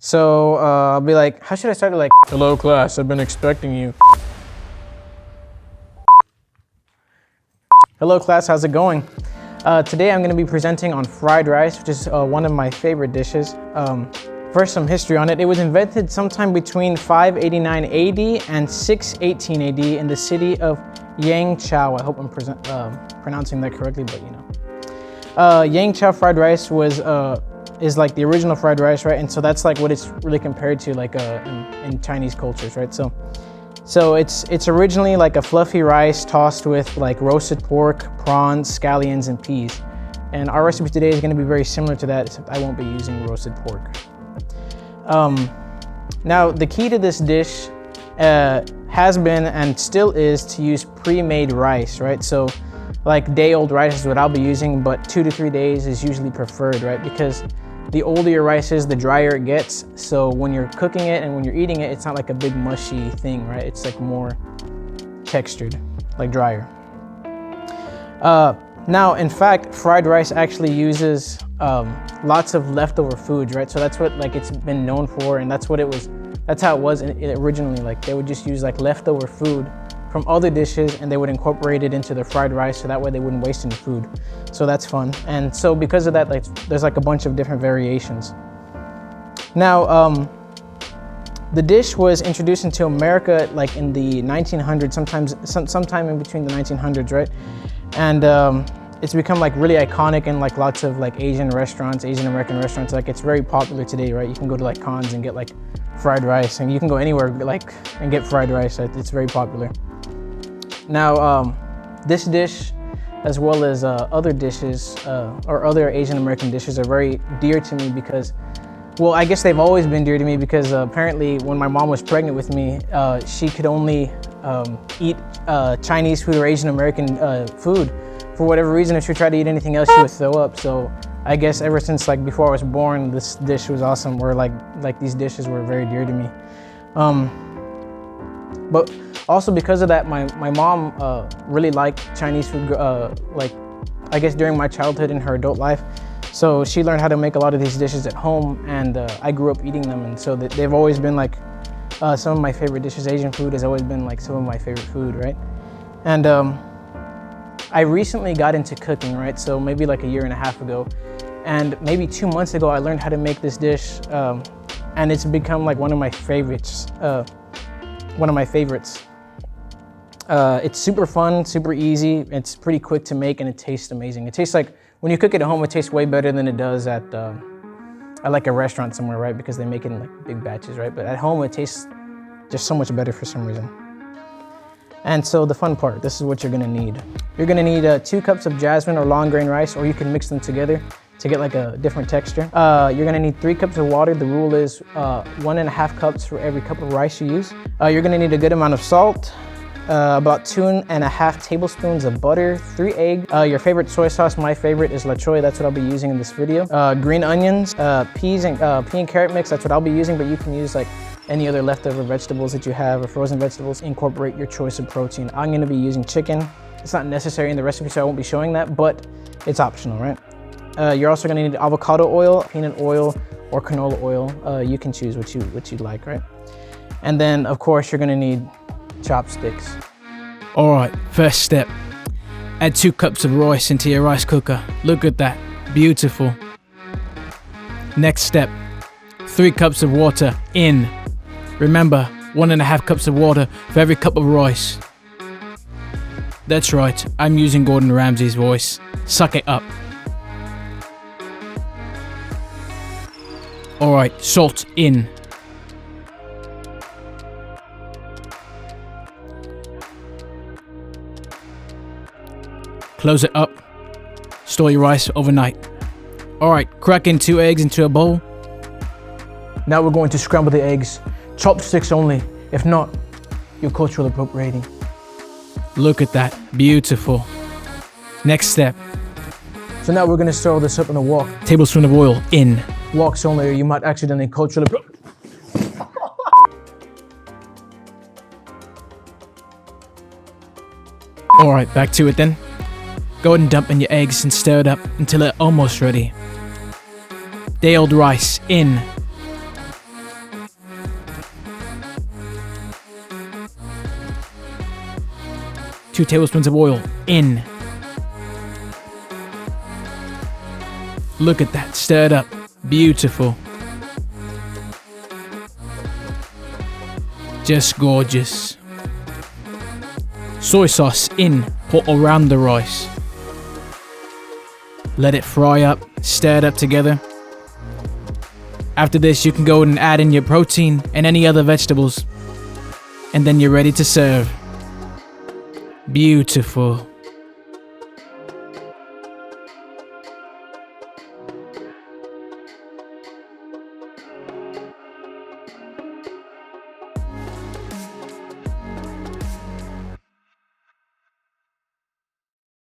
So I'll be like, how should I start it? Like, hello class, I've been expecting you. Hello class, how's it going? Today I'm going to be presenting on fried rice, which is one of my favorite dishes. First, some history on it. It was invented sometime between 589 AD and 618 AD in the city of Yangzhou. I hope I'm pronouncing that correctly, but you know. Yangzhou fried rice is like the original fried rice, right? And so that's like what it's really compared to, like in Chinese cultures, right? So it's originally like a fluffy rice tossed with like roasted pork, prawns, scallions, and peas. And our recipe today is going to be very similar to that, except I won't be using roasted pork. Now the key to this dish has been and still is to use pre-made rice, right? So like day-old rice is what I'll be using, but 2 to 3 days is usually preferred, right? Because the older your rice is, the drier it gets. So when you're cooking it and when you're eating it, it's not like a big mushy thing, right? It's like more textured, like drier. Now, in fact, fried rice actually uses lots of leftover foods, right? So that's what like it's been known for, and that's how it was originally. Like they would just use like leftover food from other dishes and they would incorporate it into the fried rice so that way they wouldn't waste any food. So that's fun. And so because of that, like there's like a bunch of different variations. Now, the dish was introduced into America like in the 1900s, sometime in between the 1900s, right? And it's become like really iconic in like lots of like Asian American restaurants. Like it's very popular today, right? You can go to like cons and get like fried rice, and you can go anywhere like and get fried rice. It's very popular. Now, this dish, as well as other dishes or other Asian American dishes, are very dear to me because, well, I guess they've always been dear to me because apparently when my mom was pregnant with me, she could only eat Chinese food or Asian American food. For whatever reason, if she tried to eat anything else, she would throw up. So I guess ever since like before I was born, this dish was awesome, or like these dishes were very dear to me. But also because of that, my mom really liked Chinese food, like I guess during my childhood and her adult life. So she learned how to make a lot of these dishes at home, and I grew up eating them. And so they've always been like some of my favorite dishes. Asian food has always been like some of my favorite food, right? And I recently got into cooking, right? So maybe like a year and a half ago. And maybe 2 months ago, I learned how to make this dish, and it's become like one of my favorites. It's super fun, super easy. It's pretty quick to make, and it tastes amazing. It tastes like, when you cook it at home, it tastes way better than it does at like a restaurant somewhere, right? Because they make it in like big batches, right? But at home, it tastes just so much better for some reason. And so the fun part, this is what you're gonna need. You're gonna need 2 cups of jasmine or long grain rice, or you can mix them together to get like a different texture. You're gonna need 3 cups of water. The rule is 1.5 cups for every cup of rice you use. You're gonna need a good amount of salt, about 2.5 tablespoons of butter, 3 eggs, your favorite soy sauce. My favorite is La Choy. That's what I'll be using in this video. Green onions, peas and pea and carrot mix. That's what I'll be using, but you can use like any other leftover vegetables that you have or frozen vegetables. Incorporate your choice of protein. I'm gonna be using chicken. It's not necessary in the recipe, so I won't be showing that, but it's optional, right? You're also gonna need avocado oil, peanut oil, or canola oil. You can choose what you like, right? And then, of course, you're gonna need chopsticks. All right, first step. Add 2 cups of rice into your rice cooker. Look at that, beautiful. Next step, 3 cups of water in. Remember, 1.5 cups of water for every cup of rice. That's right, I'm using Gordon Ramsay's voice. Suck it up. All right, salt in. Close it up. Store your rice overnight. All right, crack in 2 eggs into a bowl. Now we're going to scramble the eggs. Chopsticks only. If not, you're cultural appropriating. Look at that, beautiful. Next step. So now we're gonna stir this up in a wok. Tablespoon of oil in. Woks only, or you might accidentally culturally All right, back to it then. Go ahead and dump in your eggs and stir it up until they're almost ready. Day-old rice in. 2 tablespoons of oil in. Look at that, stirred up. Beautiful. Just gorgeous. Soy sauce in, pour around the rice. Let it fry up, stir it up together. After this, you can go and add in your protein and any other vegetables. And then you're ready to serve. Beautiful.